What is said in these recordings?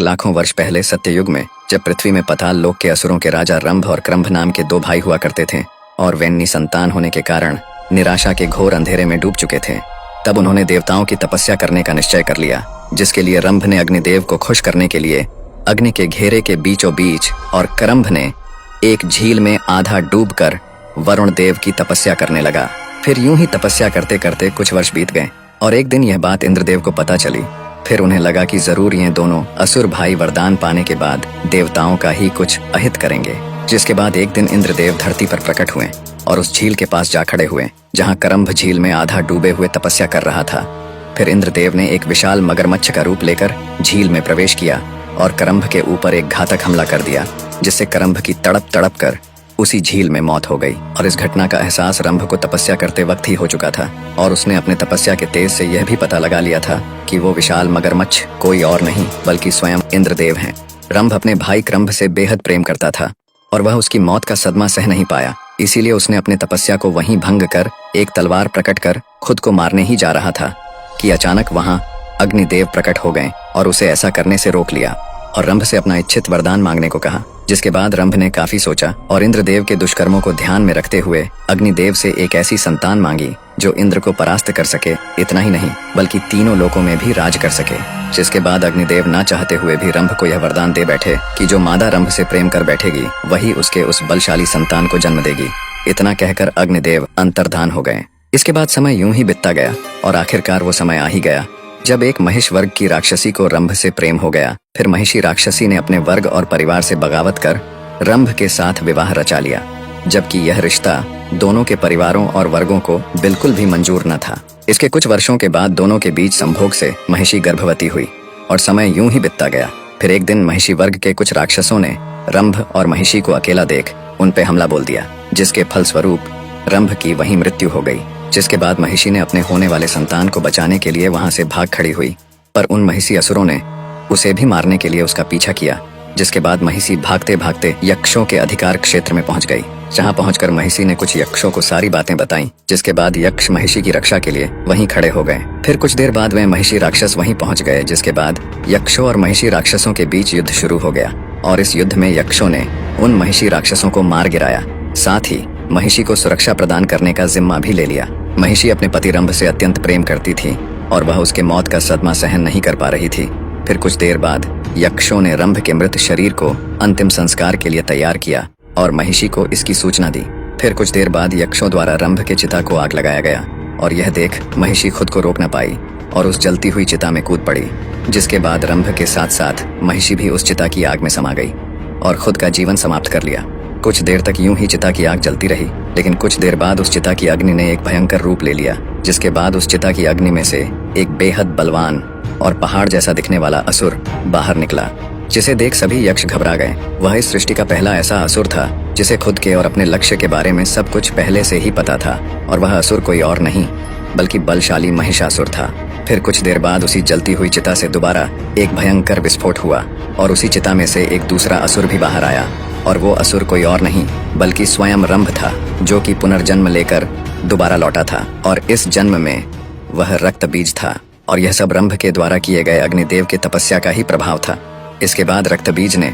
लाखों वर्ष पहले सत्ययुग में जब पृथ्वी में पाताल लोक के असुरों के राजा रंभ और क्रंभ नाम के दो भाई हुआ करते थे और वे निसंतान होने के कारण निराशा के घोर अंधेरे में डूब चुके थे, तब उन्होंने देवताओं की तपस्या करने का निश्चय कर लिया, जिसके लिए रंभ ने अग्निदेव को खुश करने के लिए अग्नि के घेरे के बीचों बीच और क्रंभ ने एक झील में आधा डूबकर वरुण देव की तपस्या करने लगा। फिर यूं ही तपस्या करते करते कुछ वर्ष बीत गए और एक दिन यह बात इंद्रदेव को पता चली। फिर उन्हें लगा कि जरूर ये दोनों असुर भाई वरदान पाने के बाद देवताओं का ही कुछ अहित करेंगे। जिसके बाद एक दिन इंद्रदेव धरती पर प्रकट हुए और उस झील के पास जा खड़े हुए जहाँ क्रंभ झील में आधा डूबे हुए तपस्या कर रहा था। फिर इंद्रदेव ने एक विशाल मगरमच्छ का रूप लेकर झील में प्रवेश किया और क्रंभ के ऊपर एक घातक हमला कर दिया, जिससे क्रंभ की तड़प तड़प कर उसी झील में मौत हो गई। और इस घटना का एहसास रंभ को तपस्या करते वक्त ही हो चुका था और उसने अपने तपस्या के तेज से यह भी पता लगा लिया था कि वो विशाल मगरमच्छ कोई और नहीं बल्कि स्वयं इंद्रदेव हैं। रंभ अपने भाई क्रंभ से बेहद प्रेम करता था और वह उसकी मौत का सदमा सह नहीं पाया, इसीलिए उसने अपने तपस्या को वहीं भंग कर एक तलवार प्रकट कर खुद को मारने ही जा रहा था कि अचानक वहां अग्निदेव प्रकट हो गए और उसे ऐसा करने से रोक लिया और रंभ से अपना इच्छित वरदान मांगने को कहा। जिसके बाद रंभ ने काफी सोचा और इंद्रदेव के दुष्कर्मों को ध्यान में रखते हुए अग्निदेव से एक ऐसी संतान मांगी जो इंद्र को परास्त कर सके, इतना ही नहीं बल्कि तीनों लोकों में भी राज कर सके। जिसके बाद अग्निदेव ना चाहते हुए भी रंभ को यह वरदान दे बैठे कि जो मादा रंभ से प्रेम कर बैठेगी वही उसके उस बलशाली संतान को जन्म देगी। इतना कहकर अग्निदेव अंतर्धान हो गए। इसके बाद समय यूं ही बीतता गया और आखिरकार वो समय आ ही गया जब एक महिष वर्ग की राक्षसी को रंभ से प्रेम हो गया। फिर महिषी राक्षसी ने अपने वर्ग और परिवार से बगावत कर रंभ के साथ विवाह रचा लिया, जबकि यह रिश्ता दोनों के परिवारों और वर्गों को बिल्कुल भी मंजूर न था। इसके कुछ वर्षों के बाद दोनों के बीच संभोग से महिषी गर्भवती हुई और समय यूं ही बीतता गया। फिर एक दिन महिषी वर्ग के कुछ राक्षसों ने रंभ और महिषी को अकेला देख उन पे हमला बोल दिया, जिसके फलस्वरूप रंभ की वहीं मृत्यु हो गई। जिसके बाद महिषी ने अपने होने वाले संतान को बचाने के लिए वहां से भाग खड़ी हुई, पर उन महिषी असुरों ने उसे भी मारने के लिए उसका पीछा किया। जिसके बाद महिषी भागते भागते यक्षों के अधिकार क्षेत्र में पहुंच गई, जहां पहुंचकर महिषी ने कुछ यक्षों को सारी बातें बताई। जिसके बाद यक्ष महिषी की रक्षा के लिए वहीं खड़े हो गए। फिर कुछ देर बाद वे महिषी राक्षस वहीं पहुंच गए। जिसके बाद यक्षों और महिषी राक्षसों के बीच युद्ध शुरू हो गया और इस युद्ध में यक्षों ने उन महिषी राक्षसों को मार गिराया, साथ ही महिषी को सुरक्षा प्रदान करने का जिम्मा भी ले लिया। महिषी अपने पति रंभ से अत्यंत प्रेम करती थी और वह उसके मौत का सदमा सहन नहीं कर पा रही थी। फिर कुछ देर बाद यक्षों ने रंभ के मृत शरीर को अंतिम संस्कार के लिए तैयार किया और महिषी को इसकी सूचना दी। फिर कुछ देर बाद यक्षों द्वारा रंभ के चिता को आग लगाया गया और यह देख महिषी खुद को रोक न पाई और उस जलती हुई चिता में कूद पड़ी। जिसके बाद रंभ के साथ साथ महिषी भी उस चिता की आग में समा गई और खुद का जीवन समाप्त कर लिया। कुछ देर तक यूं ही चिता की आग जलती रही, लेकिन कुछ देर बाद उस चिता की अग्नि ने एक भयंकर रूप ले लिया। जिसके बाद उस चिता की अग्नि में से एक बेहद बलवान और पहाड़ जैसा दिखने वाला असुर बाहर निकला, जिसे देख सभी यक्ष घबरा गए। वह इस सृष्टि का पहला ऐसा असुर था जिसे खुद के और अपने लक्ष्य के बारे में सब कुछ पहले से ही पता था और वह असुर कोई और नहीं बल्कि बलशाली महिषासुर था। फिर कुछ देर बाद उसी जलती हुई चिता से दोबारा एक भयंकर विस्फोट हुआ और उसी चिता में से एक दूसरा असुर भी बाहर आया और वो असुर कोई और नहीं बल्कि स्वयं रंभ था, जो कि पुनर्जन्म लेकर दोबारा लौटा था और इस जन्म में वह रक्त बीज था और यह सब रंभ के द्वारा किए गए अग्निदेव के तपस्या का ही प्रभाव था। इसके बाद रक्त बीज ने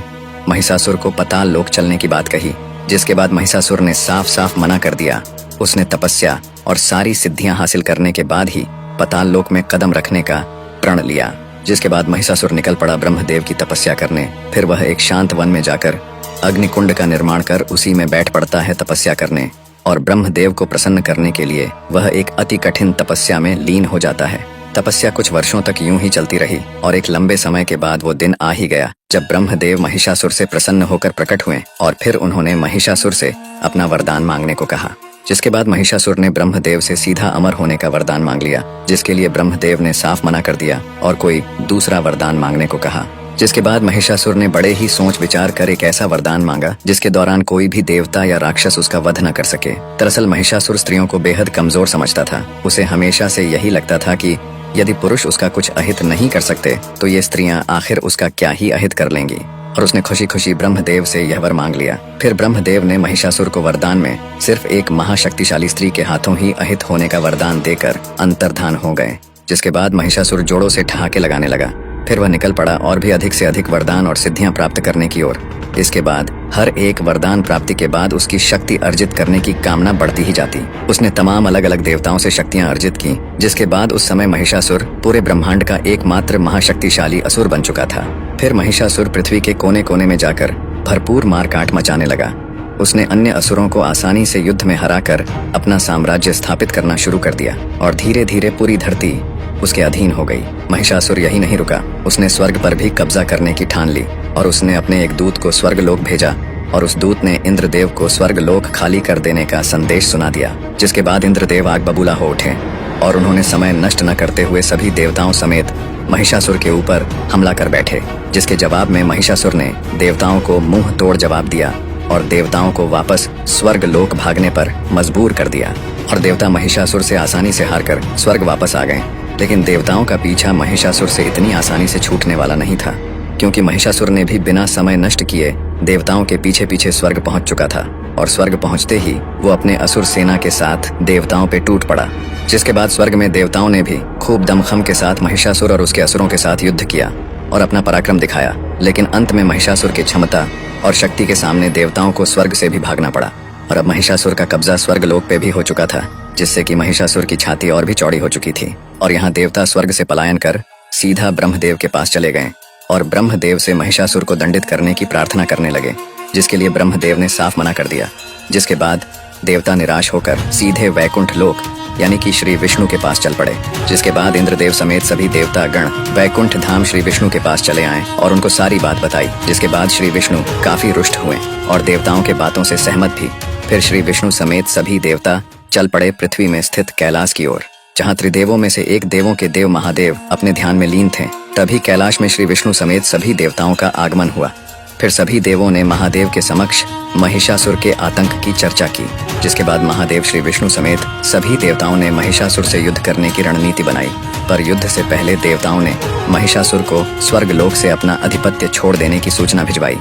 महिषासुर को पाताल लोक चलने की बात कही, जिसके बाद महिषासुर ने साफ साफ मना कर दिया। उसने तपस्या और सारी सिद्धियां हासिल करने के बाद ही पाताल लोक में कदम रखने का प्रण लिया। जिसके बाद महिषासुर निकल पड़ा ब्रह्मदेव की तपस्या करने। फिर वह एक शांत वन में जाकर अग्निकुंड का निर्माण कर उसी में बैठ पड़ता है तपस्या करने और ब्रह्मदेव को प्रसन्न करने के लिए वह एक अति कठिन तपस्या में लीन हो जाता है। तपस्या कुछ वर्षों तक यूं ही चलती रही और एक लंबे समय के बाद वो दिन आ ही गया जब ब्रह्मदेव महिषासुर से प्रसन्न होकर प्रकट हुए और फिर उन्होंने महिषासुर से अपना वरदान मांगने को कहा। जिसके बाद महिषासुर ने ब्रह्मदेव से सीधा अमर होने का वरदान मांग लिया, जिसके लिए ब्रह्मदेव ने साफ मना कर दिया और कोई दूसरा वरदान मांगने को कहा। जिसके बाद महिषासुर ने बड़े ही सोच विचार कर एक ऐसा वरदान मांगा जिसके दौरान कोई भी देवता या राक्षस उसका वध न कर सके। दरअसल महिषासुर स्त्रियों को बेहद कमजोर समझता था। उसे हमेशा से यही लगता था कि यदि पुरुष उसका कुछ अहित नहीं कर सकते तो ये स्त्रियां आखिर उसका क्या ही अहित कर लेंगी, और उसने खुशी खुशी ब्रह्मदेव से यह वर मांग लिया। फिर ब्रह्मदेव ने महिषासुर को वरदान में सिर्फ एक महाशक्तिशाली स्त्री के हाथों ही अहित होने का वरदान देकर अंतर्धान हो गए। जिसके बाद महिषासुर जोड़ों से ठहाके लगाने लगा फिर वह निकल पड़ा और भी अधिक से अधिक वरदान और सिद्धियां प्राप्त करने की ओर। इसके बाद हर एक वरदान प्राप्ति के बाद उसकी शक्ति अर्जित करने की कामना बढ़ती ही जाती। उसने तमाम अलग अलग देवताओं से शक्तियां अर्जित की, जिसके बाद उस समय महिषासुर पूरे ब्रह्मांड का एकमात्र महाशक्तिशाली असुर बन चुका था। फिर महिषासुर पृथ्वी के कोने कोने में जाकर भरपूर मारकाट मचाने लगा। उसने अन्य असुरों को आसानी से युद्ध में हराकर अपना साम्राज्य स्थापित करना शुरू कर दिया और धीरे धीरे पूरी धरती उसके अधीन हो गई। महिषासुर यही नहीं रुका, उसने स्वर्ग पर भी कब्जा करने की ठान ली और उसने अपने एक दूत को स्वर्गलोक भेजा और उस दूत ने इंद्रदेव को स्वर्गलोक खाली कर देने का संदेश सुना दिया। जिसके बाद इंद्रदेव आग बबूला हो उठे और उन्होंने समय नष्ट न करते हुए सभी देवताओं समेत महिषासुर के ऊपर हमला कर बैठे। जिसके जवाब में महिषासुर ने देवताओं को मुंह तोड़ जवाब दिया और देवताओं को वापस स्वर्गलोक भागने पर मजबूर कर दिया और देवता महिषासुर से आसानी से हारकर स्वर्ग वापस आ गए। लेकिन देवताओं का पीछा महिषासुर से इतनी आसानी से छूटने वाला नहीं था, क्योंकि महिषासुर ने भी बिना समय नष्ट किए देवताओं के पीछे पीछे स्वर्ग पहुंच चुका था और स्वर्ग पहुंचते ही वो अपने असुर सेना के साथ देवताओं पे टूट पड़ा। जिसके बाद स्वर्ग में देवताओं ने भी खूब दमखम के साथ महिषासुर और उसके असुरों के साथ युद्ध किया और अपना पराक्रम दिखाया। लेकिन अंत में महिषासुर की क्षमता और शक्ति के सामने देवताओं को स्वर्ग से भी भागना पड़ा और अब महिषासुर का कब्जा स्वर्गलोक पे भी हो चुका था, जिससे कि महिषासुर की छाती और भी चौड़ी हो चुकी थी। और यहाँ देवता स्वर्ग से पलायन कर सीधा ब्रह्मदेव के पास चले गए और ब्रह्मदेव से महिषासुर को दंडित करने की प्रार्थना करने लगे, जिसके लिए ब्रह्मदेव ने साफ मना कर दिया। जिसके बाद देवता निराश होकर सीधे वैकुंठ लोक यानी कि श्री विष्णु के पास चल पड़े। जिसके बाद इंद्रदेव समेत सभी देवता गण वैकुंठ धाम श्री विष्णु के पास चले आए और उनको सारी बात बताई। जिसके बाद श्री विष्णु काफी रुष्ट हुए और देवताओं के बातों से सहमत भी। फिर श्री विष्णु समेत सभी देवता चल पड़े पृथ्वी में स्थित कैलाश की ओर, जहाँ त्रिदेवों में से एक देवों के देव महादेव अपने ध्यान में लीन थे। तभी कैलाश में श्री विष्णु समेत सभी देवताओं का आगमन हुआ। फिर सभी देवों ने महादेव के समक्ष महिषासुर के आतंक की चर्चा की। जिसके बाद महादेव श्री विष्णु समेत सभी देवताओं ने महिषासुर से युद्ध करने की रणनीति बनाई। पर युद्ध से पहले देवताओं ने महिषासुर को स्वर्गलोक से अपना अधिपत्य छोड़ देने की सूचना भिजवाई,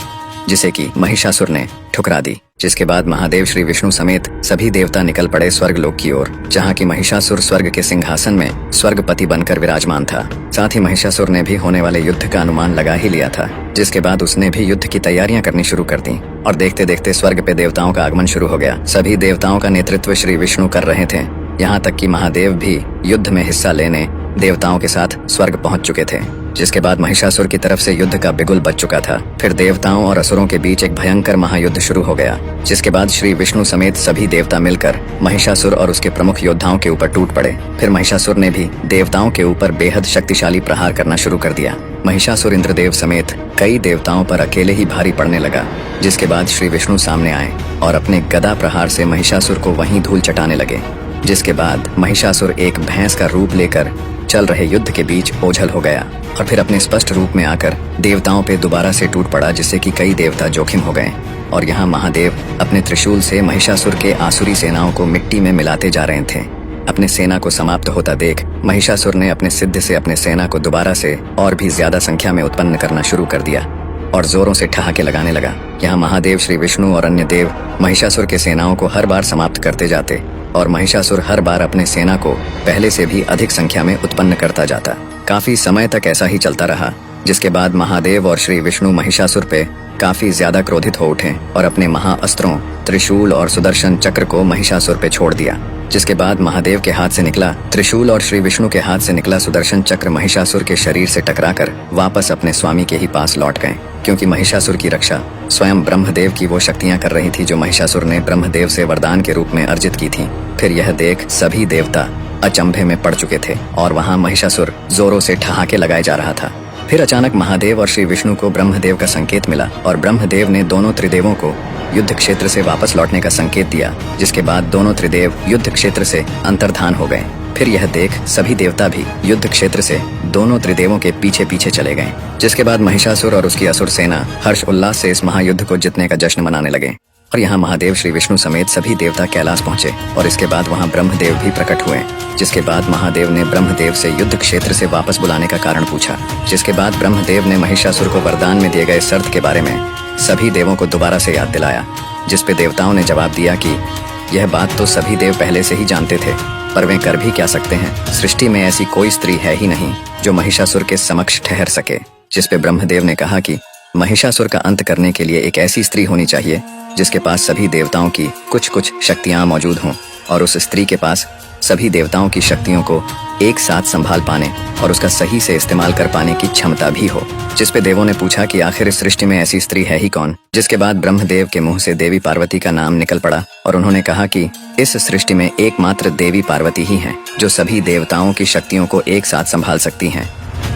जिसे कि महिषासुर ने ठुकरा दी। जिसके बाद महादेव श्री विष्णु समेत सभी देवता निकल पड़े स्वर्गलोक की ओर, जहाँ की महिषासुर स्वर्ग के सिंहासन में स्वर्गपति बनकर विराजमान था। साथ ही महिषासुर ने भी होने वाले युद्ध का अनुमान लगा ही लिया था। जिसके बाद उसने भी युद्ध की तैयारियां करनी शुरू कर दी और देखते देखते स्वर्ग पे देवताओं का आगमन शुरू हो गया। सभी देवताओं का नेतृत्व श्री विष्णु कर रहे थे, यहाँ तक कि महादेव भी युद्ध में हिस्सा लेने देवताओं के साथ स्वर्ग पहुंच चुके थे। जिसके बाद महिषासुर की तरफ से युद्ध का बिगुल बज चुका था। फिर देवताओं और असुरों के बीच एक भयंकर महायुद्ध शुरू हो गया। जिसके बाद श्री विष्णु समेत सभी देवता मिलकर महिषासुर और उसके प्रमुख योद्धाओं के ऊपर टूट पड़े। फिर महिषासुर ने भी देवताओं के ऊपर बेहद शक्तिशाली प्रहार करना शुरू कर दिया। महिषासुर इंद्रदेव समेत कई देवताओं पर अकेले ही भारी पड़ने लगा। जिसके बाद श्री विष्णु सामने आए और अपने गदा प्रहार से महिषासुर को वहीं धूल चटाने लगे। जिसके बाद महिषासुर एक भैंस का रूप लेकर चल रहे युद्ध के बीच ओझल हो गया और फिर अपने स्पष्ट रूप में आकर देवताओं पे दोबारा से टूट पड़ा, जिससे कि कई देवता जोखिम हो गए। और यहाँ महादेव अपने त्रिशूल से महिषासुर के आसुरी सेनाओं को मिट्टी में मिलाते जा रहे थे। अपने सेना को समाप्त होता देख महिषासुर ने अपने सिद्ध से अपने सेना को दोबारा से और भी ज्यादा संख्या में उत्पन्न करना शुरू कर दिया और जोरों से ठहाके लगाने लगा। यहाँ महादेव श्री विष्णु और अन्य देव महिषासुर के सेनाओं को हर बार समाप्त करते जाते और महिषासुर हर बार अपने सेना को पहले से भी अधिक संख्या में उत्पन्न करता जाता। काफी समय तक ऐसा ही चलता रहा। जिसके बाद महादेव और श्री विष्णु महिषासुर पे काफी ज्यादा क्रोधित हो उठे और अपने महाअस्त्रों त्रिशूल और सुदर्शन चक्र को महिषासुर पे छोड़ दिया। जिसके बाद महादेव के हाथ से निकला त्रिशूल और श्री विष्णु के हाथ से निकला सुदर्शन चक्र महिषासुर के शरीर से टकराकर वापस अपने स्वामी के ही पास लौट गए, क्योंकि महिषासुर की रक्षा स्वयं ब्रह्मदेव की वो शक्तियां कर रही थी जो महिषासुर ने ब्रह्मदेव से वरदान के रूप में अर्जित की थी। फिर यह देख सभी देवता अचंभे में पड़ चुके थे और वहाँ महिषासुर जोरों से ठहाके लगाए जा रहा था। फिर अचानक महादेव और श्री विष्णु को ब्रह्मदेव का संकेत मिला और ब्रह्मदेव ने दोनों त्रिदेवों को युद्ध क्षेत्र से वापस लौटने का संकेत दिया। जिसके बाद दोनों त्रिदेव युद्ध क्षेत्र से अंतर्धान हो गए। फिर यह देख सभी देवता भी युद्ध क्षेत्र से दोनों त्रिदेवों के पीछे पीछे चले गए। जिसके बाद महिषासुर और उसकी असुर सेना हर्ष उल्लास से इस महायुद्ध को जीतने का जश्न मनाने लगे। और यहाँ महादेव श्री विष्णु समेत सभी देवता कैलाश पहुंचे और इसके बाद वहाँ ब्रह्मदेव भी प्रकट हुए। जिसके बाद महादेव ने ब्रह्मदेव से युद्ध क्षेत्र से वापस बुलाने का कारण पूछा। जिसके बाद ब्रह्मदेव ने महिषासुर को वरदान में दिए गए शर्त के बारे में सभी देवों को दोबारा से याद दिलाया, जिसपे देवताओं ने जवाब दिया कि यह बात तो सभी देव पहले से ही जानते थे, पर वे कर भी क्या सकते हैं। सृष्टि में ऐसी कोई स्त्री है ही नहीं जो महिषासुर के समक्ष ठहर सके। जिस पे ब्रह्मदेव ने कहा कि महिषासुर का अंत करने के लिए एक ऐसी स्त्री होनी चाहिए जिसके पास सभी देवताओं की कुछ कुछ शक्तियां मौजूद हों, और उस स्त्री के पास सभी देवताओं की शक्तियों को एक साथ संभाल पाने और उसका सही से इस्तेमाल कर पाने की क्षमता भी हो। जिस पे देवों ने पूछा कि आखिर इस सृष्टि में ऐसी स्त्री है ही कौन। जिसके बाद ब्रह्मदेव के मुंह से देवी पार्वती का नाम निकल पड़ा और उन्होंने कहा कि इस सृष्टि में एकमात्र देवी पार्वती ही हैं जो सभी देवताओं की शक्तियों को एक साथ संभाल सकती हैं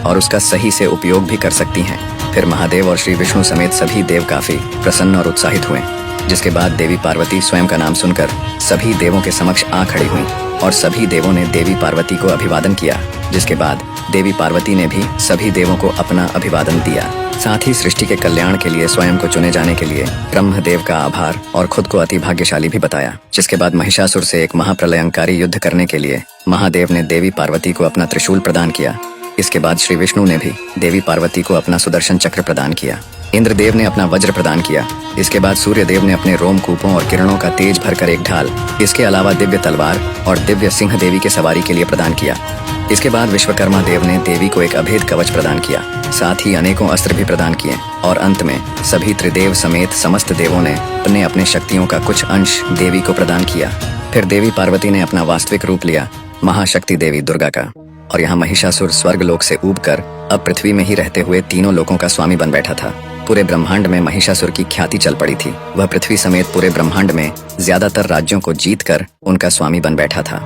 और उसका सही से उपयोग भी कर सकती हैं। फिर महादेव और श्री विष्णु समेत सभी देव काफी प्रसन्न और उत्साहित हुए। जिसके बाद देवी पार्वती स्वयं का नाम सुनकर सभी देवों के समक्ष आ खड़ी हुई और सभी देवों ने देवी पार्वती को अभिवादन किया। जिसके बाद देवी पार्वती ने भी सभी देवों को अपना अभिवादन दिया। साथ ही सृष्टि के कल्याण के लिए स्वयं को चुने जाने के लिए ब्रह्मदेव का आभार और खुद को अति भाग्यशाली भी बताया। जिसके बाद महिषासुर से एक महाप्रलयंकारी युद्ध करने के लिए महादेव ने देवी पार्वती को अपना त्रिशूल प्रदान किया। इसके बाद श्री विष्णु ने भी देवी पार्वती को अपना सुदर्शन चक्र प्रदान किया। इंद्रदेव ने अपना वज्र प्रदान किया। इसके बाद सूर्यदेव ने अपने रोमकूपों और किरणों का तेज भरकर एक ढाल, इसके अलावा दिव्य तलवार और दिव्य सिंह देवी के सवारी के लिए प्रदान किया। इसके बाद विश्वकर्मा देव ने देवी को एक अभेद कवच प्रदान किया। साथ ही अनेकों अस्त्र भी प्रदान किए और अंत में सभी त्रिदेव समेत समस्त देवों ने अपने अपने शक्तियों का कुछ अंश देवी को प्रदान किया। फिर देवी पार्वती ने अपना वास्तविक रूप लिया महाशक्ति देवी दुर्गा का, और यहाँ महिषासुर स्वर्ग लोक से ऊबकर अब पृथ्वी में ही रहते हुए तीनों लोकों का स्वामी बन बैठा था। पूरे ब्रह्मांड में महिषासुर की ख्याति चल पड़ी थी। वह पृथ्वी समेत पूरे ब्रह्मांड में ज्यादातर राज्यों को जीतकर उनका स्वामी बन बैठा था।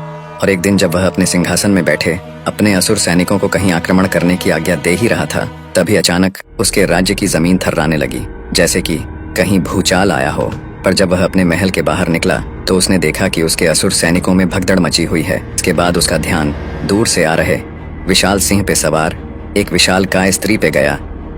और एक दिन जब वह अपने सिंहासन में बैठे अपने असुर सैनिकों को कहीं आक्रमण करने की आज्ञा दे ही रहा था, तभी अचानक उसके राज्य की जमीन थर्राने लगी, जैसे कि कहीं भूचाल आया हो। पर जब वह अपने महल के बाहर निकला तो उसने देखा कि उसके असुर सैनिकों में भगदड़ मची हुई है। इसके बाद उसका ध्यान दूर से आ रहे विशाल सिंह पे सवार एक विशालकाय स्त्री पे गया,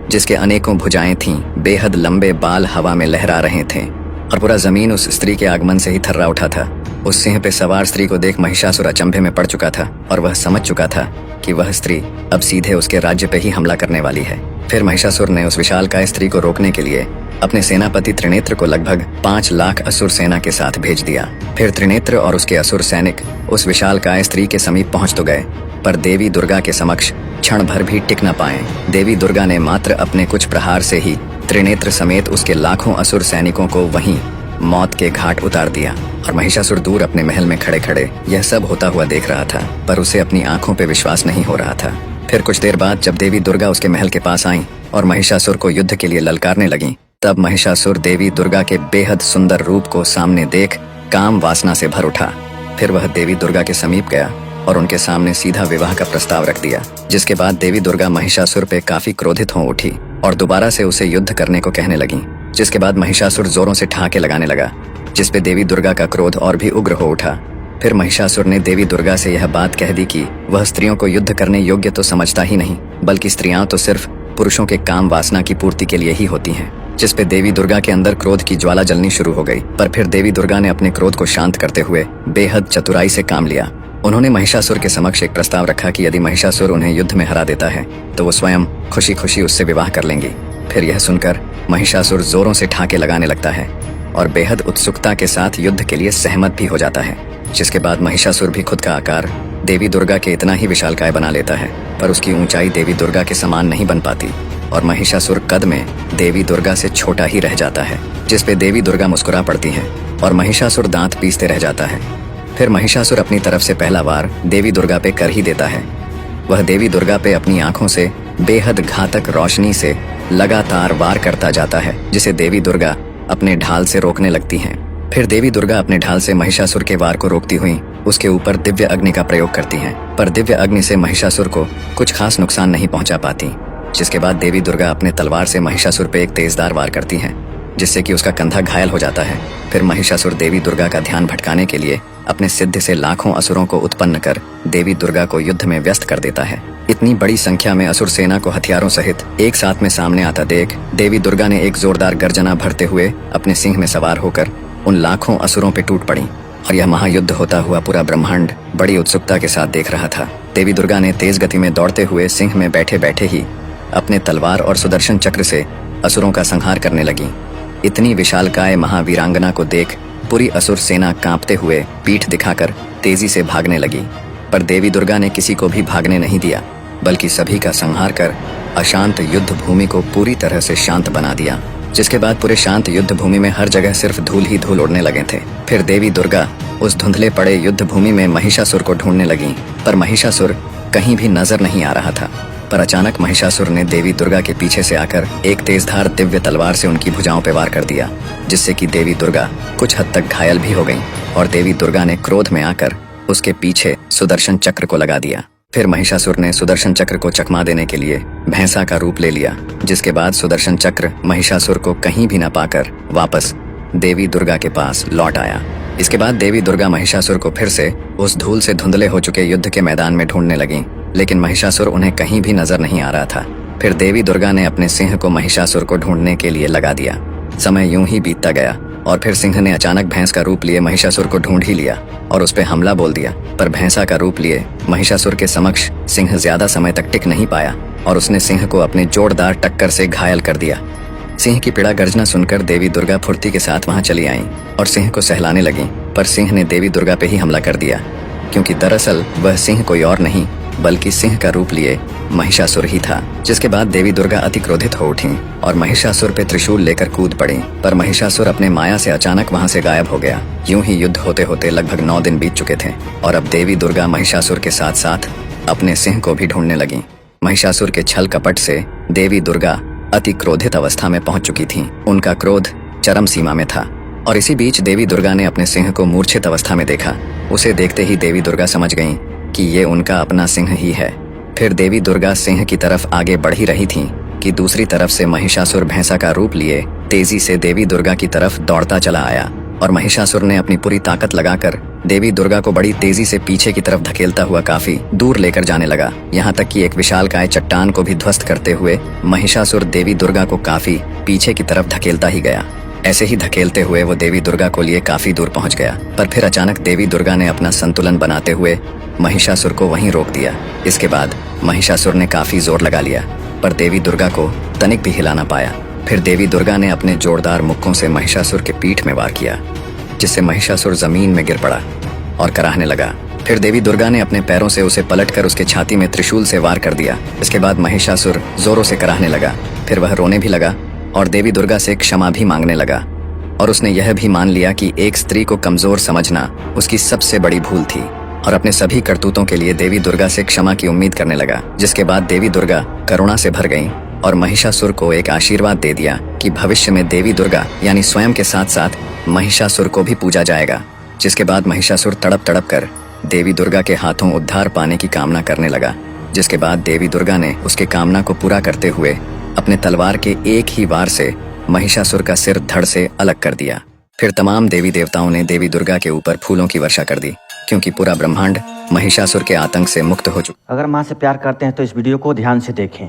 जिसके अनेकों भुजाएं थीं, बेहद लंबे बाल हवा में लहरा रहे थे और पूरा जमीन उस स्त्री के आगमन से ही थर्रा उठा था। उस सिंह पे सवार स्त्री को देख महिषासुर अचंभे में पड़ चुका था और वह समझ चुका था कि वह स्त्री अब सीधे उसके राज्य पे ही हमला करने वाली है। फिर महिषासुर ने उस विशालकाय स्त्री को रोकने के लिए अपने सेनापति त्रिनेत्र को लगभग 5 लाख असुर सेना के साथ भेज दिया। फिर त्रिनेत्र और उसके असुर सैनिक उस विशालकाय स्त्री के समीप पहुंच तो गए, पर देवी दुर्गा के समक्ष क्षण भर भी टिक न पाए। देवी दुर्गा ने मात्र अपने कुछ प्रहार से ही त्रिनेत्र समेत उसके लाखों असुर सैनिकों को वहीं मौत के घाट उतार दिया। और महिषासुर दूर अपने महल में खड़े खड़े यह सब होता हुआ देख रहा था, पर उसे अपनी आंखों पे विश्वास नहीं हो रहा था। फिर कुछ देर बाद जब देवी दुर्गा उसके महल के पास आईं और महिषासुर को युद्ध के लिए ललकारने लगीं, तब महिषासुर देवी दुर्गा के बेहद सुंदर रूप को सामने देख काम वासना से भर उठा। फिर वह देवी दुर्गा के समीप गया और उनके सामने सीधा विवाह का प्रस्ताव रख दिया। जिसके बाद देवी दुर्गा महिषासुर पे काफी क्रोधित हो उठी और दोबारा से उसे युद्ध करने को कहने लगी। जिसके बाद महिषासुर जोरों से ठहाके लगाने लगा, जिसपे देवी दुर्गा का क्रोध और भी उग्र हो उठा। फिर महिषासुर ने देवी दुर्गा से यह बात कह दी कि वह स्त्रियों को युद्ध करने योग्य तो समझता ही नहीं, बल्कि स्त्रियां तो सिर्फ पुरुषों के काम वासना की पूर्ति के लिए ही होती हैं। जिस पे देवी दुर्गा के अंदर क्रोध की ज्वाला जलनी शुरू हो गई। पर फिर देवी दुर्गा ने अपने क्रोध को शांत करते हुए बेहद चतुराई से काम लिया। उन्होंने महिषासुर के समक्ष एक प्रस्ताव रखा कि यदि महिषासुर उन्हें युद्ध में हरा देता है तो वो स्वयं खुशी खुशी उससे विवाह कर लेंगी। फिर यह सुनकर महिषासुर जोरों से ठाके लगाने लगता है और बेहद उत्सुकता के साथ युद्ध के लिए सहमत भी हो जाता है। जिसके बाद महिषासुर भी खुद का आकार देवी दुर्गा के इतना ही विशालकाय बना लेता है, पर उसकी ऊंचाई देवी दुर्गा के समान नहीं बन पाती और महिषासुर कद में देवी दुर्गा से छोटा ही रह जाता है। जिस पे देवी दुर्गा मुस्कुरा पड़ती है और महिषासुर दांत पीसते रह जाता है। फिर महिषासुर अपनी तरफ से पहला वार देवी दुर्गा पे कर ही देता है। वह देवी दुर्गा पे अपनी आंखों से बेहद घातक रोशनी से लगातार वार करता जाता है, जिसे देवी दुर्गा अपने ढाल से रोकने लगती हैं। फिर देवी दुर्गा अपने ढाल से महिषासुर के वार को रोकती हुई उसके ऊपर दिव्य अग्नि का प्रयोग करती हैं, पर दिव्य अग्नि से महिषासुर को कुछ खास नुकसान नहीं पहुंचा पाती। जिसके बाद देवी दुर्गा अपने तलवार से महिषासुर पे एक तेजदार वार करती हैं, जिससे कि उसका कंधा घायल हो जाता है। फिर महिषासुर देवी दुर्गा का ध्यान भटकाने के लिए अपने सिद्ध से लाखों असुरों को उत्पन्न कर देवी दुर्गा को युद्ध में व्यस्त कर देता है। इतनी बड़ी संख्या में असुर सेना को हथियारों सहित एक साथ में सामने आता देख देवी दुर्गा ने एक जोरदार गर्जना भरते हुए अपने सिंह में सवार होकर उन लाखों असुरों पे टूट पड़ी और यह महायुद्ध होता हुआ पूरा ब्रह्मांड बड़ी उत्सुकता के साथ देख रहा था। देवी दुर्गा ने तेज गति में दौड़ते हुए सिंह में बैठे बैठे ही अपने तलवार और सुदर्शन चक्र से असुरों का संहार करने लगी। इतनी विशालकाय महावीरांगना को देख पूरी असुर सेना कांपते हुए पीठ दिखाकर तेजी से भागने लगी। पर देवी दुर्गा ने किसी को भी भागने नहीं दिया, बल्कि सभी का संहार कर अशांत युद्ध भूमि को पूरी तरह से शांत बना दिया। जिसके बाद पूरे शांत युद्ध भूमि में हर जगह सिर्फ धूल ही धूल उड़ने लगे थे। फिर देवी दुर्गा उस धुंधले पड़े युद्ध भूमि में महिषासुर को ढूंढने लगी, पर महिषासुर कहीं भी नजर नहीं आ रहा था। पर अचानक महिषासुर ने देवी दुर्गा के पीछे से आकर एक तेजधार दिव्य तलवार से उनकी भुजाओं पर वार कर दिया, जिससे कि देवी दुर्गा कुछ हद तक घायल भी हो गईं। और देवी दुर्गा ने क्रोध में आकर उसके पीछे सुदर्शन चक्र को लगा दिया। फिर महिषासुर ने सुदर्शन चक्र को चकमा देने के लिए भैंसा का रूप ले लिया, जिसके बाद सुदर्शन चक्र महिषासुर को कहीं भी न पाकर वापस देवी दुर्गा के पास लौट आया। इसके बाद देवी दुर्गा महिषासुर को फिर से उस धूल से धुंधले हो चुके युद्ध के मैदान में ढूंढने लगी, लेकिन महिषासुर उन्हें कहीं भी नजर नहीं आ रहा था। फिर देवी दुर्गा ने अपने सिंह को महिषासुर को ढूंढने के लिए लगा दिया। समय यूं ही बीतता गया और फिर सिंह ने अचानक भैंस का रूप लिए महिषासुर को ढूंढ ही लिया और उस पे हमला बोल दिया। पर भैंसा का रूप लिए महिषासुर के समक्ष सिंह ज्यादा समय तक टिक नहीं पाया और उसने सिंह को अपने जोरदार टक्कर से घायल कर दिया। सिंह की पीड़ा गर्जना सुनकर देवी दुर्गा फुर्ती के साथ वहां चली आईं और सिंह को सहलाने लगी। पर सिंह ने देवी दुर्गा पे ही हमला कर दिया, क्योंकि दरअसल वह सिंह कोई और नहीं बल्कि सिंह का रूप लिए महिषासुर ही था। जिसके बाद देवी दुर्गा अति क्रोधित हो उठी और महिषासुर पे त्रिशूल लेकर कूद पड़ी। पर महिषासुर अपने माया से अचानक वहां से गायब हो गया। यूं ही युद्ध होते होते लगभग 9 दिन बीत चुके थे और अब देवी दुर्गा महिषासुर के साथ साथ अपने सिंह को भी ढूंढने लगी। महिषासुर के छल कपट से देवी दुर्गा अति क्रोधित अवस्था में पहुंच चुकी थी। उनका क्रोध चरम सीमा में था और इसी बीच देवी दुर्गा ने अपने सिंह को मूर्छित अवस्था में देखा। उसे देखते ही देवी दुर्गा समझ गईं कि ये उनका अपना सिंह ही है। फिर देवी दुर्गा सिंह की तरफ आगे बढ़ ही रही थी कि दूसरी तरफ से महिषासुर भैंसा का रूप लिए तेजी से देवी दुर्गा की तरफ दौड़ता चला आया और महिषासुर ने अपनी पूरी ताकत लगाकर देवी दुर्गा को बड़ी तेजी से पीछे की तरफ धकेलता हुआ काफी दूर लेकर जाने लगा। यहाँ तक कि एक विशालकाय चट्टान को भी ध्वस्त करते हुए महिषासुर देवी दुर्गा को काफी पीछे की तरफ धकेलता ही गया। ऐसे ही धकेलते हुए वो देवी दुर्गा को लिए काफी दूर पहुंच गया। पर फिर अचानक देवी दुर्गा ने अपना संतुलन बनाते हुए महिषासुर को वहीं रोक दिया। इसके बाद महिषासुर ने काफी जोर लगा लिया, पर देवी दुर्गा को तनिक भी हिला ना पाया। फिर देवी दुर्गा ने अपने जोरदार मुक्कों से महिषासुर के पीठ में वार किया, जिससे महिषासुर जमीन में गिर पड़ा और कराहने लगा। फिर देवी दुर्गा ने अपने पैरों से उसे पलटकर उसके छाती में त्रिशूल से वार कर दिया। इसके बाद महिषासुर जोरों से कराहने लगा। फिर वह रोने भी लगा और देवी दुर्गा से क्षमा भी मांगने लगा और उसने यह भी मान लिया कि एक स्त्री को कमजोर समझना उसकी सबसे बड़ी भूल थी और अपने सभी करतूतों के लिए देवी दुर्गा से क्षमा की उम्मीद करने लगा। जिसके बाद देवी दुर्गा करुणा से भर गईं और महिषासुर को एक आशीर्वाद दे दिया कि भविष्य में देवी दुर्गा यानी स्वयं के साथ साथ महिषासुर को भी पूजा जाएगा। जिसके बाद महिषासुर तड़प तड़प कर देवी दुर्गा के हाथों उद्धार पाने की कामना करने लगा। जिसके बाद देवी दुर्गा ने उसके कामना को पूरा करते हुए अपने तलवार के एक ही वार से महिषासुर का सिर धड़ से अलग कर दिया। फिर तमाम देवी देवताओं ने देवी दुर्गा के ऊपर फूलों की वर्षा कर दी, क्योंकि पूरा ब्रह्मांड महिषासुर के आतंक से मुक्त हो चुका। अगर माँ से प्यार करते हैं तो इस वीडियो को ध्यान से देखें।